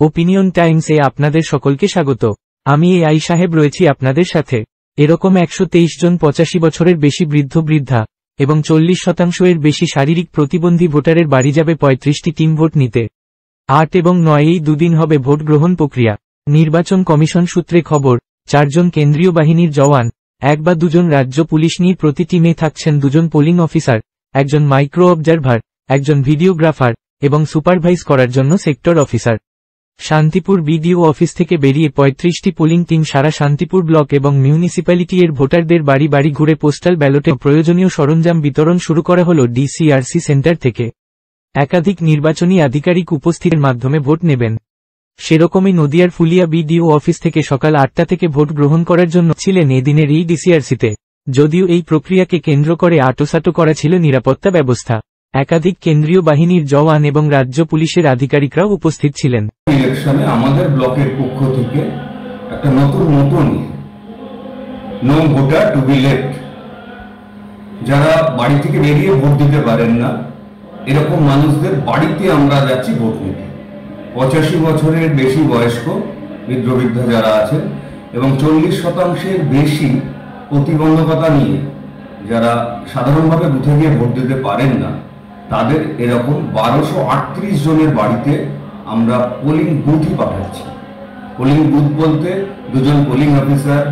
Opinion টাইমসে আপনাদের সকলকে স্বাগত। আমি এআই সাহেব রয়েছি আপনাদের সাথে। এরকম 123 জন 85 বছরের বেশি বৃদ্ধ বৃদ্ধা এবং 40% এর বেশি শারীরিক প্রতিবন্ধী ভোটারের বাড়ি যাবে 35টি টিম ভোট নিতে। 8 এবং 9 এই দুদিন হবে ভোট গ্রহণ প্রক্রিয়া। নির্বাচন কমিশন সূত্রে খবর, 4 জন কেন্দ্রীয় বাহিনীর জওয়ান, 1 বা 2 জন রাজ্য পুলিশ নিয়ে প্রতি টিমে থাকছেন 2 জন পোলিং অফিসার, 1 জন মাইক্রো অবজারভার, 1 জন ভিডিওগ্রাফার এবং সুপারভাইজ করার জন্য sector officer. Shantipur BDO office থেকে বেরিয়ে 35টি পোলিং টিম সারা শান্তিপুর ব্লক এবং মিউনিসিপ্যালিটি এর ভোটারদের বাড়ি বাড়ি ঘুরে পোস্টাল ব্যালটে প্রয়োজনীয় সরঞ্জাম বিতরণ শুরু করা হল ডিসিআরসি সেন্টার থেকে। একাধিক নির্বাচনী আধিকারিক উপস্থিতির মাধ্যমে ভোট নেবেন। সেরকমই নদিয়ার ফুলিয়া বিডিও অফিস থেকে সকাল 8টা থেকে ভোট গ্রহণ করার জন্য ছিলেন এদিনের এই ডিসিআরসিতে। যদিও এই প্রক্রিয়াকে কেন্দ্র করে আঁটোসাঁটো করা ছিল নিরাপত্তা ব্যবস্থা। একাধিক কেন্দ্রীয় বাহিনীর জওয়ান এবং রাজ্য পুলিশের আধিকারিকরাও উপস্থিত ছিলেন। ইলেকশনে আমাদের ব্লকের পক্ষ থেকে একটা নতুন no voter to be left, যারা বাড়ি থেকে বেরিয়ে ভোট দিতে পারেন না এরকম মানুষদের বাড়িতে আমরা যাচ্ছি ভোট নিতে। 85 বছরের বেশি বয়স্ক বৃদ্ধ বৃদ্ধা যারা আছেন এবং 40%-এর বেশি প্রতিবন্ধকতা নিয়ে যারা সাধারণভাবে বুথে গিয়ে ভোট দিতে পারেন না, তাদের এরকম 1238 জনের বাড়িতে আমরা পোলিং বুথই পাঠাচ্ছি। পোলিং বুথ বলতে 2 জন পোলিং অফিসার,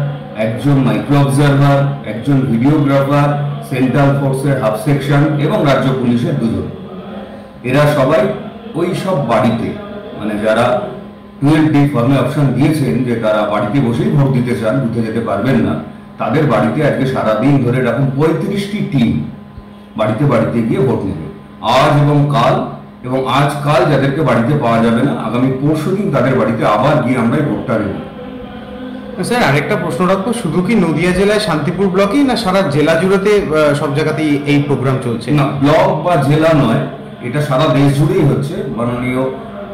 1 জন মাইক্রো অবজারভার, 1 জন ভিডিওগ্রাফার, সেন্ট্রাল ফোর্সের হাফ সেকশন এবং রাজ্য পুলিশের 2 জন। এরা সবাই ওই সব বাড়িতে, মানে যারা 12D ফর্মে অপশন দিয়েছেন যে তারা বাড়িতে বসেই ভোট দিতে চান, বুথে যেতে পারবেন না, তাদের বাড়িতে আজকে সারাদিন ধরে এরকম 35টি টিম বাড়িতে বাড়িতে গিয়ে ভোট নেবে। আজ এবং কাল, এবং আজ কাল যাদেরকে বাড়িতে পাওয়া যাবে না, আগামী পরশুদিন তাদের বাড়িতে আবার গিয়ে আমরা ভোটটা নেব। স্যার, আরেকটা প্রশ্ন রাখবো, শুধু কি নদিয়া জেলায় শান্তিপুর ব্লকেই না সারা জেলা জুড়েতে সব জায়গাতেই এই প্রোগ্রাম চলছে? না, ব্লক বা জেলা নয়, এটা সারা দেশ জুড়েই হচ্ছে। মাননীয়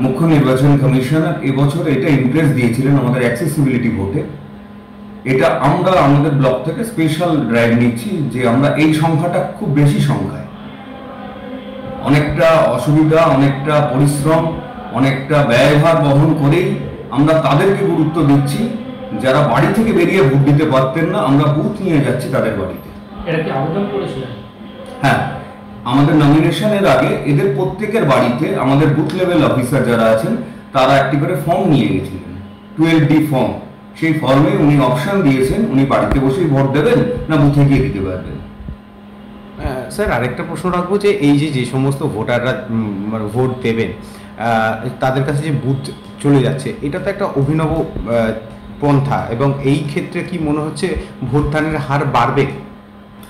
মুখ্য নির্বাচন কমিশনার এবছর এটা ইমপ্রেস দিয়েছিলেন আমাদের অ্যাক্সেসিবিলিটি ভোটে। এটা আমরা আমাদের ব্লক থেকে স্পেশাল ড্রাইভ নিচ্ছি যে আমরা এই সংখ্যাটা খুব বেশি সংখ্যায়, অনেকটা অসুবিধা, অনেকটা পরিশ্রম, অনেকটা ব্যয়ভার বহন করেই আমরা তাদেরকে গুরুত্ব দিচ্ছি যারা বাড়ি থেকে বেরিয়ে ভোট দিতে পারতেন না, আমরা বুথ নিয়ে যাচ্ছি তাদের বাড়িতে। এটা কি আবেদন করেছিলেন? হ্যাঁ, আমাদের নমিনেশনের আগে এদের প্রত্যেকের বাড়িতে আমাদের বুথ লেভেল অফিসার যারা আছেন তারা একটি করে ফর্ম নিয়ে গেছিলেন, 12D ফর্ম। সেই ফর্মে উনি অপশন দিয়েছেন উনি বাড়িতে বসেই ভোট দেবেন না বুথে গিয়ে দিতে পারবেন। স্যার, আরেকটা প্রশ্ন রাখবো যে এই যে সমস্ত ভোটাররা ভোট দেবেন তাদের কাছে যে বুথ চলে যাচ্ছে, এটা তো একটা অভিনব পন্থা, এবং এই ক্ষেত্রে কি মনে হচ্ছে ভোটদানের হার বাড়বে?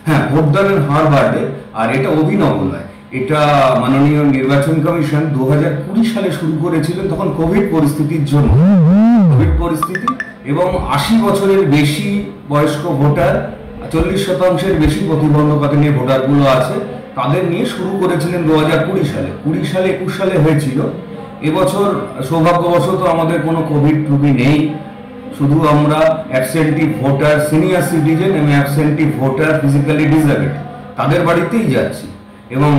হ্যাঁ, ভোটদানের হার বাড়বে, আর এটা অভিনব নয়। এটা মাননীয় নির্বাচন কমিশন 2020 সালে শুরু করেছিলেন, তখন কোভিড পরিস্থিতির জন্য। কোভিড পরিস্থিতি এবং 80 বছরের বেশি বয়স্ক ভোটার, 40%-এর বেশি প্রতিবন্ধকতা নিয়ে ভোটারগুলো আছে, তাদের নিয়ে শুরু করেছিলেন 2020 সালে। 20 সালে 21 সালে হয়েছিল। এবছর সৌভাগ্যবশত আমাদের কোনো কোভিড রোগী নেই, শুধু আমরা অ্যাবসেন্টি ভোটার, সিনিয়র সিটিজেন এবং অ্যাবসেন্টি ভোটার, ফিজিক্যালি ডিসেবলড তাদের বাড়িতেই যাচ্ছি। এবং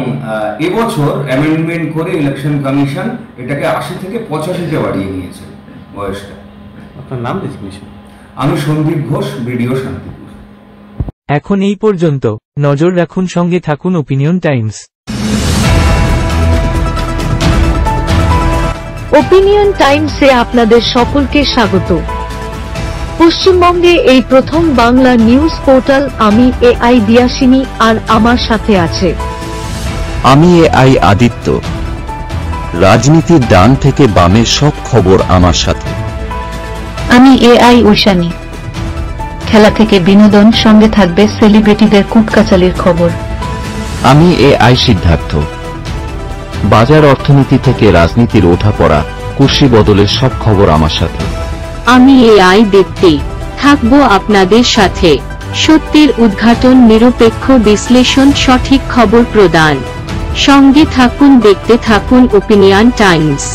এবছর অ্যামেন্ডমেন্ট করে ইলেকশন কমিশন এটাকে 80 থেকে 85-তে বাড়িয়ে নিয়েছে বয়সটা। আপনার নাম, ডেজিগনেশন? আমি সন্দীপ ঘোষ, বিডিও শান্তিপুর। এখন এই পর্যন্ত। নজর রাখুন, সঙ্গে থাকুন ওপিনিয়ন টাইমস। ওপিনিয়ন টাইমসে আপনাদের সকলকে স্বাগত। পশ্চিমবঙ্গে এই প্রথম বাংলা নিউজ পোর্টাল। আমি এআই দিয়াসিনী, আর আমার সাথে আছে আমি এআই আদিত্য। রাজনীতির ডান থেকে বামের সব খবর আমার সাথে। আমি এআই ঐশানী। খেলা থেকে বিনোদন, সঙ্গে থাকবে সেলিব্রিটিদের কুটকাচালির খবর। আমি এআই সিদ্ধার্থ। বাজার অর্থনীতি থেকে রাজনীতির ওঠাপড়া, কুর্সি বদলের সব খবর আমার সাথে। আমি এআই দীপ্তি, থাকবো আপনাদের সাথে। সত্যের উদ্ঘাটন, নিরপেক্ষ বিশ্লেষণ, সঠিক খবর প্রদান। সঙ্গে থাকুন, দেখতে থাকুন ওপিনিয়ন টাইমস।